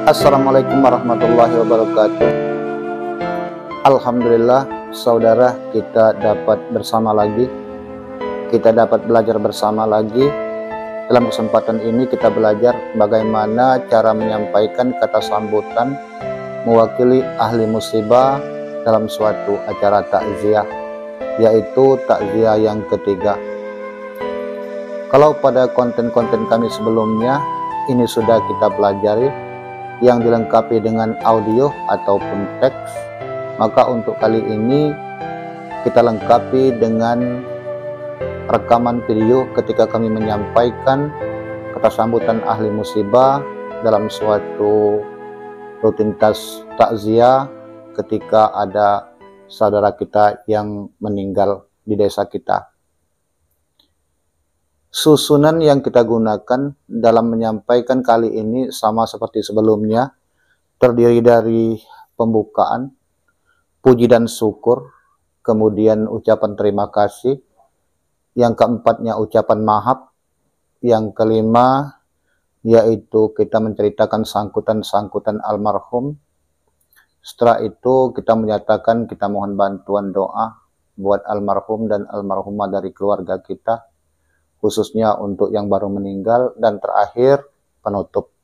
Assalamualaikum warahmatullahi wabarakatuh. Alhamdulillah, saudara, kita dapat bersama lagi. Kita dapat belajar bersama lagi. Dalam kesempatan ini kita belajar bagaimana cara menyampaikan kata sambutan mewakili ahli musibah dalam suatu acara takziah, yaitu takziah yang ketiga. Kalau pada konten-konten kami sebelumnya ini sudah kita pelajari yang dilengkapi dengan audio ataupun teks, maka untuk kali ini kita lengkapi dengan rekaman video ketika kami menyampaikan kata sambutan ahli musibah dalam suatu rutinitas takziah ketika ada saudara kita yang meninggal di desa kita. Susunan yang kita gunakan dalam menyampaikan kali ini sama seperti sebelumnya, terdiri dari pembukaan, puji dan syukur, kemudian ucapan terima kasih, yang keempatnya ucapan maaf, yang kelima yaitu kita menceritakan sangkutan-sangkutan almarhum. Setelah itu kita menyatakan kita mohon bantuan doa buat almarhum dan almarhumah dari keluarga kita, khususnya untuk yang baru meninggal, dan terakhir penutup.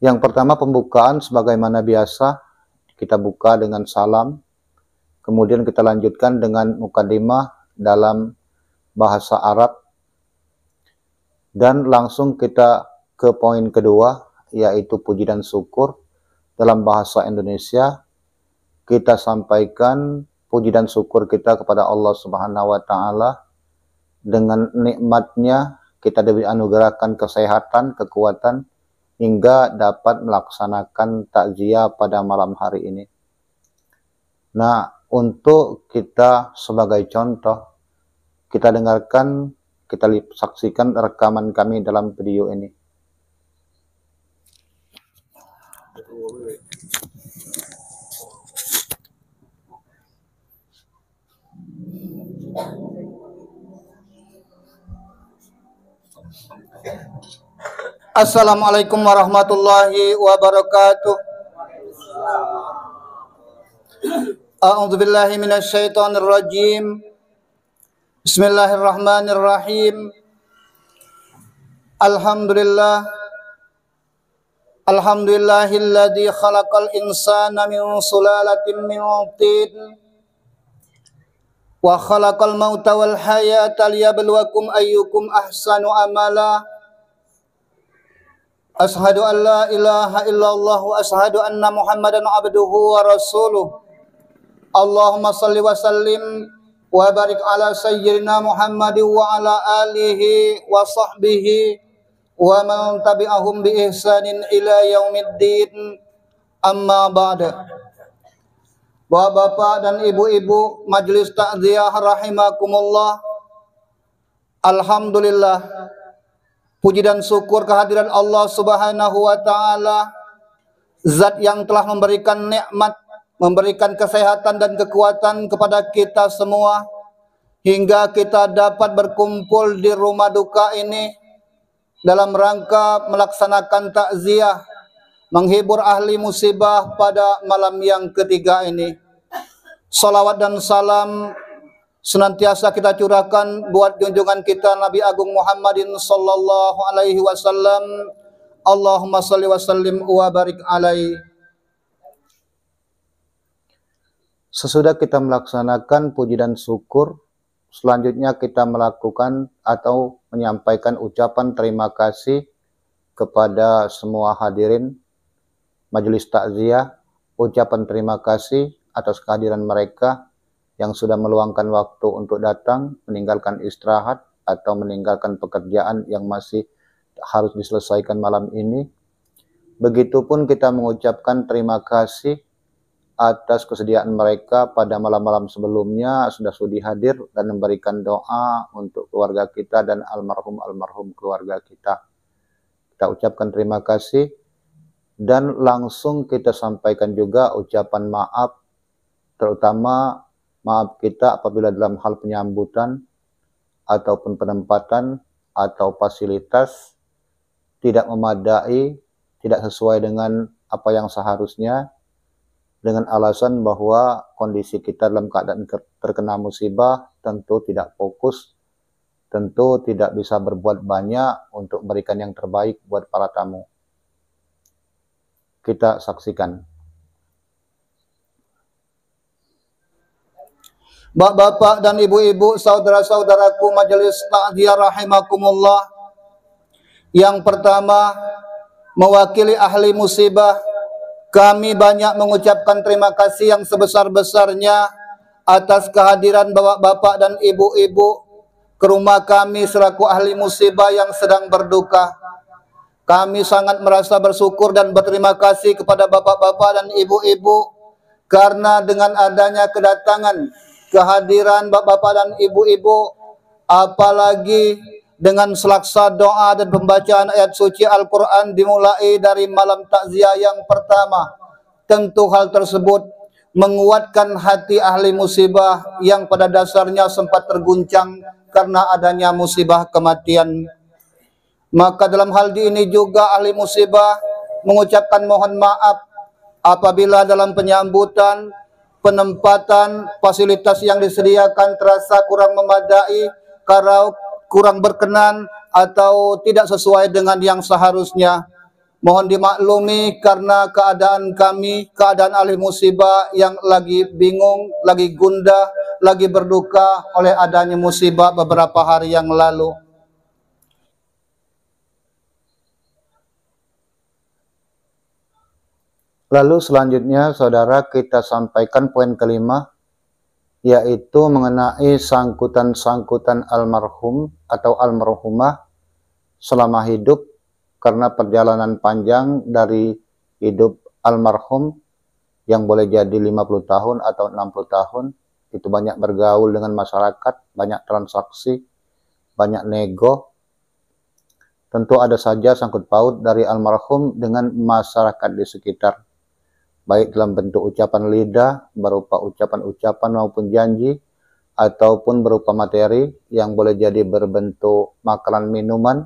Yang pertama pembukaan sebagaimana biasa, kita buka dengan salam, kemudian kita lanjutkan dengan mukadimah dalam bahasa Arab, dan langsung kita ke poin kedua, yaitu puji dan syukur dalam bahasa Indonesia. Kita sampaikan puji dan syukur kita kepada Allah Subhanahu wa Ta'ala. Dengan nikmatnya kita dianugerahkan kesehatan, kekuatan, hingga dapat melaksanakan takziah pada malam hari ini. Nah, untuk kita sebagai contoh, kita dengarkan, kita saksikan rekaman kami dalam video ini. Assalamualaikum warahmatullahi wabarakatuh. A'udzu billahi minasyaitonir rajim. Bismillahirrahmanirrahim. Alhamdulillahilladzi khalaqal insana min sulalatin min tin wa khalaqal mauta wal hayata liyabluwakum ayyukum ahsanu amala. Ashhadu an la ilaha illallah wa ashhadu anna Muhammadan abduhu wa rasuluh. Allahumma salli wa sallim wa barik ala sayyidina Muhammadin wa ala alihi wa sahbihi wa man tabi'ahum bi ihsanin ila yaumiddin. Amma ba'da. Bapak-bapak dan ibu-ibu majelis takziah rahimakumullah. Alhamdulillah, puji dan syukur kehadiran Allah Subhanahu wa Ta'ala, zat yang telah memberikan nikmat, memberikan kesehatan dan kekuatan kepada kita semua, hingga kita dapat berkumpul di rumah duka ini dalam rangka melaksanakan takziah, menghibur ahli musibah pada malam yang ketiga ini. Salawat dan salam senantiasa kita curahkan buat junjungan kita Nabi Agung Muhammadin sallallahu alaihi wasallam. Allahumma salli wa sallim wa barik alaihi. Sesudah kita melaksanakan puji dan syukur, selanjutnya kita melakukan atau menyampaikan ucapan terima kasih kepada semua hadirin majelis takziah. Ucapan terima kasih atas kehadiran mereka yang sudah meluangkan waktu untuk datang, meninggalkan istirahat atau meninggalkan pekerjaan yang masih harus diselesaikan malam ini. Begitupun kita mengucapkan terima kasih atas kesediaan mereka pada malam-malam sebelumnya sudah sudi hadir dan memberikan doa untuk keluarga kita dan almarhum keluarga kita. Kita ucapkan terima kasih dan langsung kita sampaikan juga ucapan maaf, terutama maaf kita apabila dalam hal penyambutan ataupun penempatan atau fasilitas tidak memadai, tidak sesuai dengan apa yang seharusnya, dengan alasan bahwa kondisi kita dalam keadaan terkena musibah, tentu tidak fokus, tentu tidak bisa berbuat banyak untuk berikan yang terbaik buat para tamu. Kita saksikan. Bapak-bapak dan ibu-ibu, saudara-saudaraku majelis takziah rahimakumullah. Yang pertama, mewakili ahli musibah, kami banyak mengucapkan terima kasih yang sebesar-besarnya atas kehadiran bapak-bapak dan ibu-ibu ke rumah kami selaku ahli musibah yang sedang berduka. Kami sangat merasa bersyukur dan berterima kasih kepada bapak-bapak dan ibu-ibu karena dengan adanya kedatangan kehadiran bapak-bapak dan ibu-ibu, apalagi dengan selaksa doa dan pembacaan ayat suci Al-Quran dimulai dari malam takziah yang pertama, tentu hal tersebut menguatkan hati ahli musibah yang pada dasarnya sempat terguncang karena adanya musibah kematian. Maka dalam hal ini juga ahli musibah mengucapkan mohon maaf apabila dalam penyambutan, penempatan, fasilitas yang disediakan terasa kurang memadai, kurang berkenan, atau tidak sesuai dengan yang seharusnya. Mohon dimaklumi karena keadaan kami, keadaan ahli musibah yang lagi bingung, lagi gundah, lagi berduka oleh adanya musibah beberapa hari yang lalu. Lalu selanjutnya saudara kita sampaikan poin kelima, yaitu mengenai sangkutan-sangkutan almarhum atau almarhumah selama hidup, karena perjalanan panjang dari hidup almarhum yang boleh jadi 50 tahun atau 60 tahun, itu banyak bergaul dengan masyarakat, banyak transaksi, banyak nego. Tentu ada saja sangkut paut dari almarhum dengan masyarakat di sekitar, baik dalam bentuk ucapan lidah, berupa ucapan-ucapan maupun janji, ataupun berupa materi yang boleh jadi berbentuk makanan minuman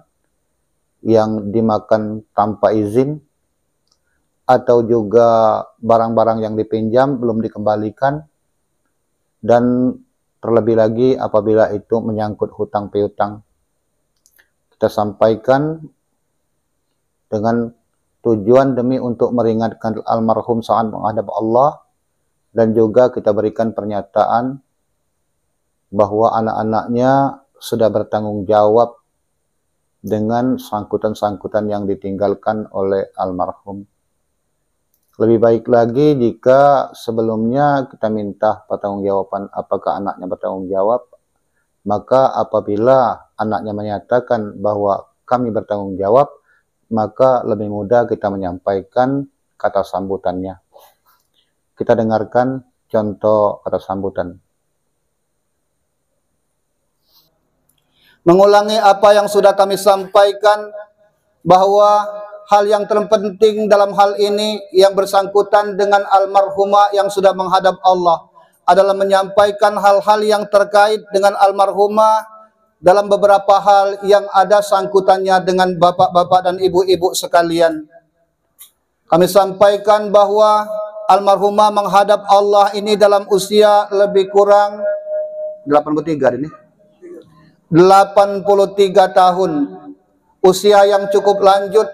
yang dimakan tanpa izin, atau juga barang-barang yang dipinjam belum dikembalikan, dan terlebih lagi apabila itu menyangkut hutang piutang. Kita sampaikan dengan tujuan demi untuk meringankan almarhum saat menghadap Allah, dan juga kita berikan pernyataan bahwa anak-anaknya sudah bertanggung jawab dengan sangkutan-sangkutan yang ditinggalkan oleh almarhum. Lebih baik lagi jika sebelumnya kita minta pertanggungjawaban apakah anaknya bertanggung jawab, maka apabila anaknya menyatakan bahwa kami bertanggung jawab, maka lebih mudah kita menyampaikan kata sambutannya. Kita dengarkan contoh kata sambutan. Mengulangi apa yang sudah kami sampaikan, bahwa hal yang terpenting dalam hal ini yang bersangkutan dengan almarhumah yang sudah menghadap Allah adalah menyampaikan hal-hal yang terkait dengan almarhumah dalam beberapa hal yang ada sangkutannya dengan bapak-bapak dan ibu-ibu sekalian. Kami sampaikan bahwa almarhumah menghadap Allah ini dalam usia lebih kurang 83 tahun. Usia yang cukup lanjut,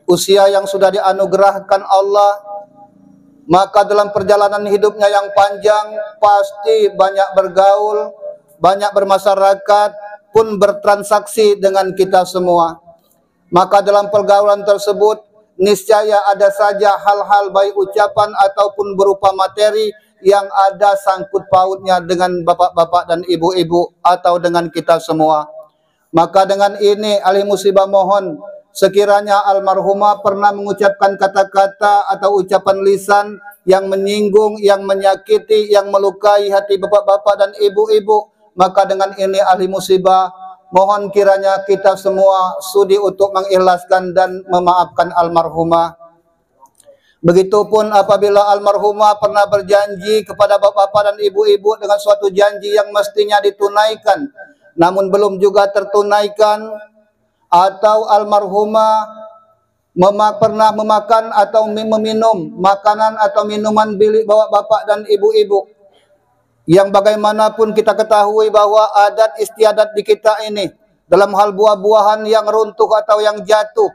usia yang sudah dianugerahkan Allah. Maka dalam perjalanan hidupnya yang panjang pasti banyak bergaul, banyak bermasyarakat, pun bertransaksi dengan kita semua. Maka dalam pergaulan tersebut niscaya ada saja hal-hal baik ucapan ataupun berupa materi yang ada sangkut pautnya dengan bapak-bapak dan ibu-ibu atau dengan kita semua. Maka dengan ini ahli musibah mohon sekiranya almarhumah pernah mengucapkan kata-kata atau ucapan lisan yang menyinggung, yang menyakiti, yang melukai hati bapak-bapak dan ibu-ibu, maka dengan ini ahli musibah mohon kiranya kita semua sudi untuk mengikhlaskan dan memaafkan almarhumah. Begitupun apabila almarhumah pernah berjanji kepada bapak-bapak dan ibu-ibu dengan suatu janji yang mestinya ditunaikan, namun belum juga tertunaikan, atau almarhumah pernah memakan atau meminum makanan atau minuman bilik bawa bapak dan ibu-ibu, yang bagaimanapun kita ketahui bahwa adat istiadat di kita ini dalam hal buah-buahan yang runtuh atau yang jatuh,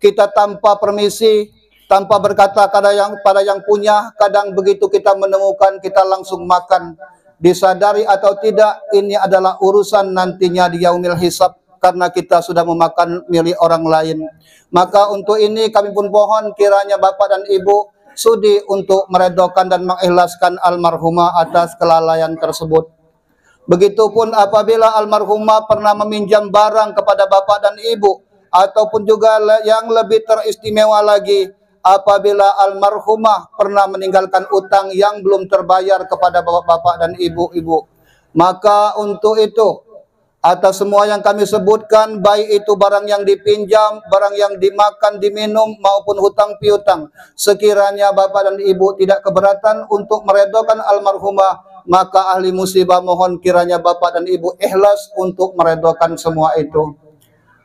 kita tanpa permisi, tanpa berkata pada yang punya, kadang begitu kita menemukan kita langsung makan. Disadari atau tidak, ini adalah urusan nantinya di yaumil hisab, karena kita sudah memakan milik orang lain. Maka untuk ini kami pun mohon kiranya bapak dan ibu sudi untuk meredokan dan mengikhlaskan almarhumah atas kelalaian tersebut. Begitupun apabila almarhumah pernah meminjam barang kepada bapak dan ibu, ataupun juga yang lebih teristimewa lagi, apabila almarhumah pernah meninggalkan utang yang belum terbayar kepada bapak-bapak dan ibu-ibu. Maka untuk itu, atas semua yang kami sebutkan, baik itu barang yang dipinjam, barang yang dimakan, diminum, maupun hutang piutang, sekiranya bapak dan ibu tidak keberatan untuk meredokan almarhumah, maka ahli musibah mohon kiranya bapak dan ibu ikhlas untuk meredokan semua itu.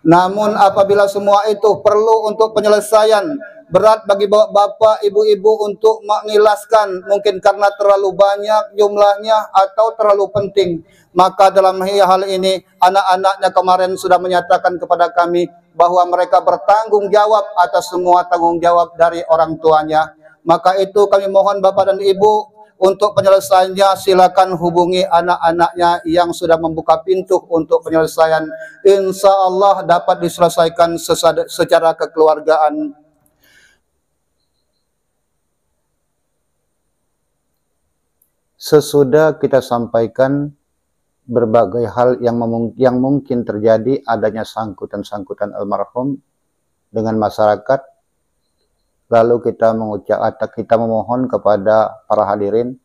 Namun apabila semua itu perlu untuk penyelesaian, berat bagi bapak ibu-ibu untuk mengikhlaskan, mungkin karena terlalu banyak jumlahnya atau terlalu penting, maka dalam hal ini anak-anaknya kemarin sudah menyatakan kepada kami bahwa mereka bertanggung jawab atas semua tanggung jawab dari orang tuanya. Maka itu kami mohon bapak dan ibu, untuk penyelesaiannya silakan hubungi anak-anaknya yang sudah membuka pintu untuk penyelesaian. Insya Allah dapat diselesaikan secara kekeluargaan. Sesudah kita sampaikan berbagai hal yang mungkin terjadi adanya sangkutan-sangkutan almarhum dengan masyarakat, lalu kita memohon kepada para hadirin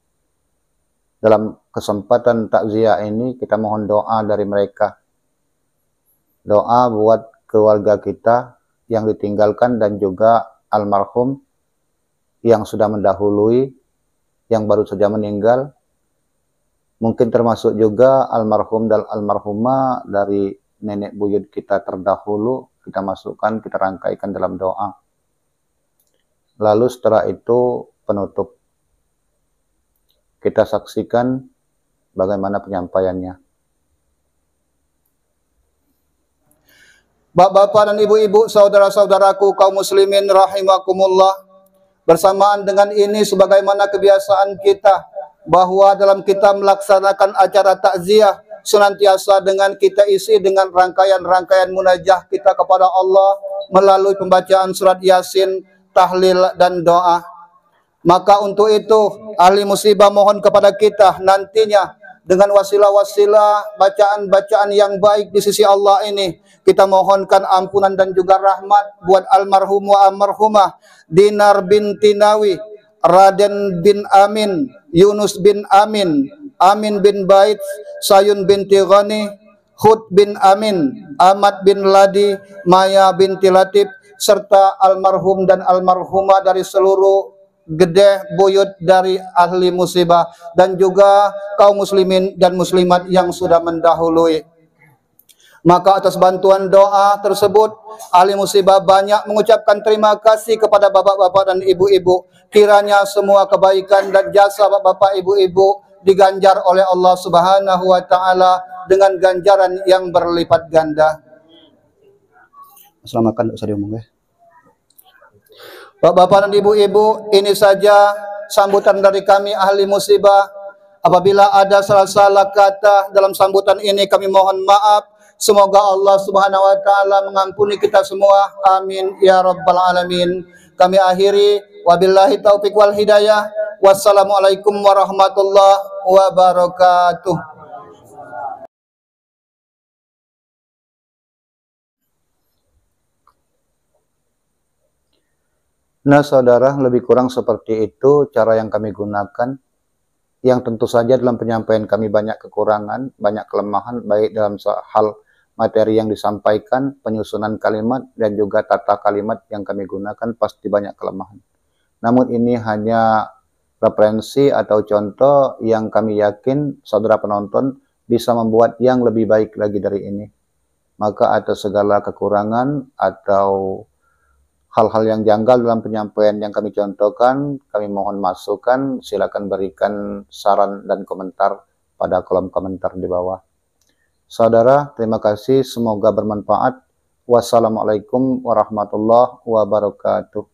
dalam kesempatan takziah ini, kita mohon doa dari mereka. Doa buat keluarga kita yang ditinggalkan dan juga almarhum yang sudah mendahului, yang baru saja meninggal. Mungkin termasuk juga almarhum dan almarhumah dari nenek buyut kita terdahulu, kita masukkan, kita rangkaikan dalam doa. Lalu setelah itu penutup. Kita saksikan bagaimana penyampaiannya. Bapak-bapak dan ibu-ibu, saudara-saudaraku kaum muslimin rahimakumullah, bersamaan dengan ini sebagaimana kebiasaan kita, bahwa dalam kita melaksanakan acara takziah senantiasa dengan kita isi dengan rangkaian-rangkaian munajah kita kepada Allah melalui pembacaan surat Yasin, tahlil dan doa. Maka untuk itu ahli musibah mohon kepada kita nantinya dengan wasilah-wasilah bacaan-bacaan yang baik di sisi Allah ini, kita mohonkan ampunan dan juga rahmat buat almarhum wa almarhumah Dinar binti Nawi, Raden bin Amin, Yunus bin Amin, Amin bin Bait, Sayun binti Ghani, Hud bin Amin, Ahmad bin Ladi, Maya binti Latif, serta almarhum dan almarhumah dari seluruh gede buyut dari ahli musibah, dan juga kaum muslimin dan muslimat yang sudah mendahului. Maka atas bantuan doa tersebut, ahli musibah banyak mengucapkan terima kasih kepada bapak-bapak dan ibu-ibu. Kiranya semua kebaikan dan jasa bapak-bapak ibu-ibu diganjar oleh Allah Subhanahu wa taala dengan ganjaran yang berlipat ganda. Selamatkan usah diomong ya. Bapak-bapak dan ibu-ibu, ini saja sambutan dari kami ahli musibah. Apabila ada salah-salah kata dalam sambutan ini, kami mohon maaf. Semoga Allah Subhanahu wa taala mengampuni kita semua. Amin ya rabbal alamin. Kami akhiri, wabillahi taufiq wal hidayah. Wassalamualaikum warahmatullahi wabarakatuh. Nah saudara, lebih kurang seperti itu cara yang kami gunakan, yang tentu saja dalam penyampaian kami banyak kekurangan, banyak kelemahan, baik dalam hal materi yang disampaikan, penyusunan kalimat, dan juga tata kalimat yang kami gunakan pasti banyak kelemahan. Namun ini hanya referensi atau contoh yang kami yakin saudara penonton bisa membuat yang lebih baik lagi dari ini. Maka atas segala kekurangan atau hal-hal yang janggal dalam penyampaian yang kami contohkan, kami mohon masukan, silakan berikan saran dan komentar pada kolom komentar di bawah. Saudara, terima kasih, semoga bermanfaat. Wassalamualaikum warahmatullahi wabarakatuh.